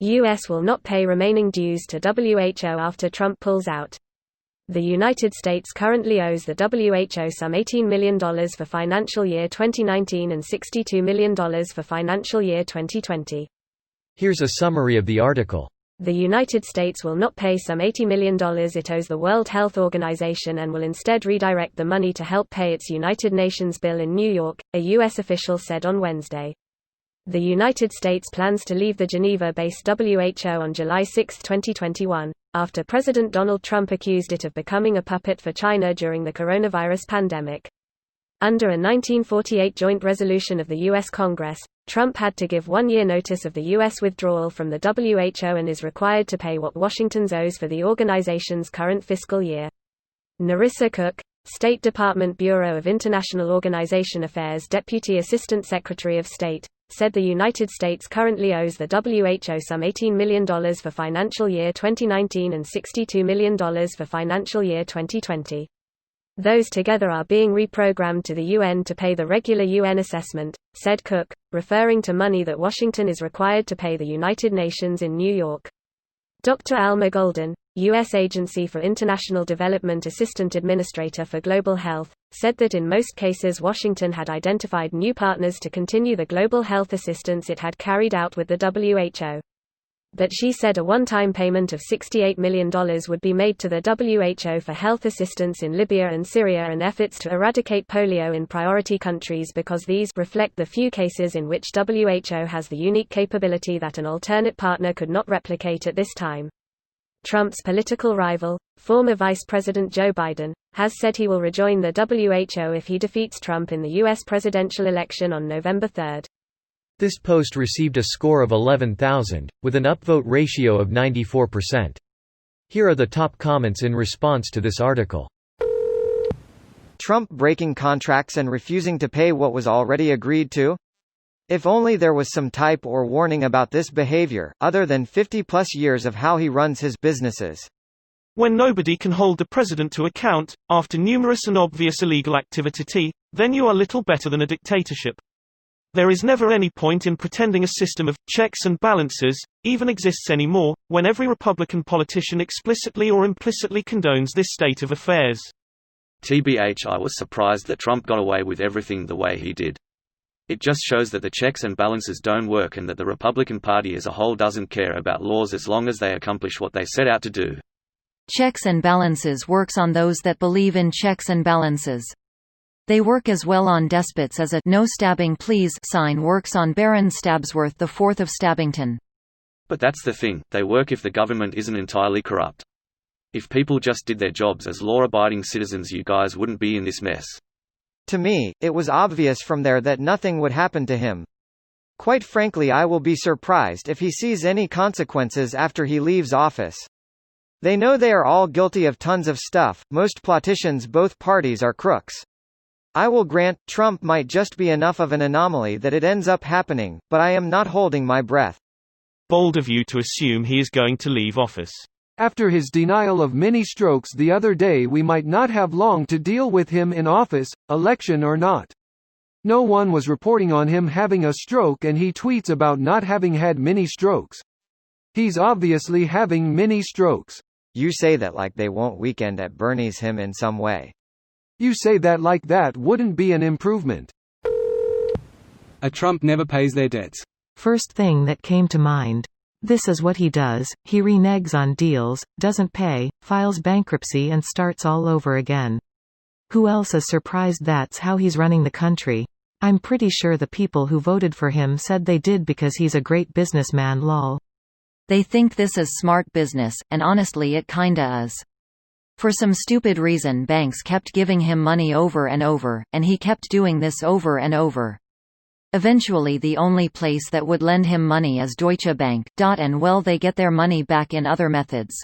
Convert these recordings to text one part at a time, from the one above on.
U.S. will not pay remaining dues to WHO after Trump pulls out. The United States currently owes the WHO some $18 million for financial year 2019 and $62 million for financial year 2020. Here's a summary of the article. The United States will not pay some $80 million it owes the World Health Organization and will instead redirect the money to help pay its United Nations bill in New York, a U.S. official said on Wednesday. The United States plans to leave the Geneva-based WHO on July 6, 2021, after President Donald Trump accused it of becoming a puppet for China during the coronavirus pandemic. Under a 1948 joint resolution of the U.S. Congress, Trump had to give 1 year notice of the U.S. withdrawal from the WHO and is required to pay what Washington owes for the organization's current fiscal year. Narissa Cook, State Department Bureau of International Organization Affairs Deputy Assistant Secretary of State, said the United States currently owes the WHO some $18 million for financial year 2019 and $62 million for financial year 2020. Those together are being reprogrammed to the UN to pay the regular UN assessment, said Cook, referring to money that Washington is required to pay the United Nations in New York. Dr. Alma Golden, U.S. Agency for International Development Assistant Administrator for Global Health, said that in most cases Washington had identified new partners to continue the global health assistance it had carried out with the WHO. But she said a one-time payment of $68 million would be made to the WHO for health assistance in Libya and Syria and efforts to eradicate polio in priority countries because these reflect the few cases in which WHO has the unique capability that an alternate partner could not replicate at this time. Trump's political rival, former Vice President Joe Biden, has said he will rejoin the WHO if he defeats Trump in the U.S. presidential election on November 3. This post received a score of 11,000, with an upvote ratio of 94%. Here are the top comments in response to this article. Trump breaking contracts and refusing to pay what was already agreed to? If only there was some type or warning about this behavior, other than 50-plus years of how he runs his businesses. When nobody can hold the president to account, after numerous and obvious illegal activity, then you are little better than a dictatorship. There is never any point in pretending a system of checks and balances even exists anymore, when every Republican politician explicitly or implicitly condones this state of affairs. TBH, I was surprised that Trump got away with everything the way he did. It just shows that the checks and balances don't work and that the Republican Party as a whole doesn't care about laws as long as they accomplish what they set out to do. Checks and balances works on those that believe in checks and balances. They work as well on despots as a "no stabbing please" sign works on Baron Stabsworth IV of Stabbington. But that's the thing, they work if the government isn't entirely corrupt. If people just did their jobs as law-abiding citizens, you guys wouldn't be in this mess. To me, it was obvious from there that nothing would happen to him. Quite frankly, I will be surprised if he sees any consequences after he leaves office. They know they are all guilty of tons of stuff, most politicians both parties are crooks. I will grant, Trump might just be enough of an anomaly that it ends up happening, but I am not holding my breath. Bold of you to assume he is going to leave office. After his denial of many strokes the other day, we might not have long to deal with him in office, election or not. No one was reporting on him having a stroke and he tweets about not having had many strokes. He's obviously having many strokes. You say that like they won't weekend at Bernie's him in some way. You say that like that wouldn't be an improvement. A Trump never pays their debts. First thing that came to mind. This is what he does, he reneges on deals, doesn't pay, files bankruptcy and starts all over again. Who else is surprised that's how he's running the country? I'm pretty sure the people who voted for him said they did because he's a great businessman lol. They think this is smart business, and honestly it kinda is. For some stupid reason banks kept giving him money over and over, and he kept doing this over and over. Eventually the only place that would lend him money is Deutsche Bank, and well, they get their money back in other methods.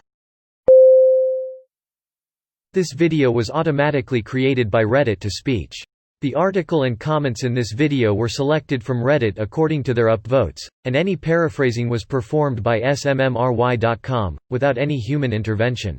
This video was automatically created by Reddit to speech. The article and comments in this video were selected from Reddit according to their upvotes, and any paraphrasing was performed by smmry.com, without any human intervention.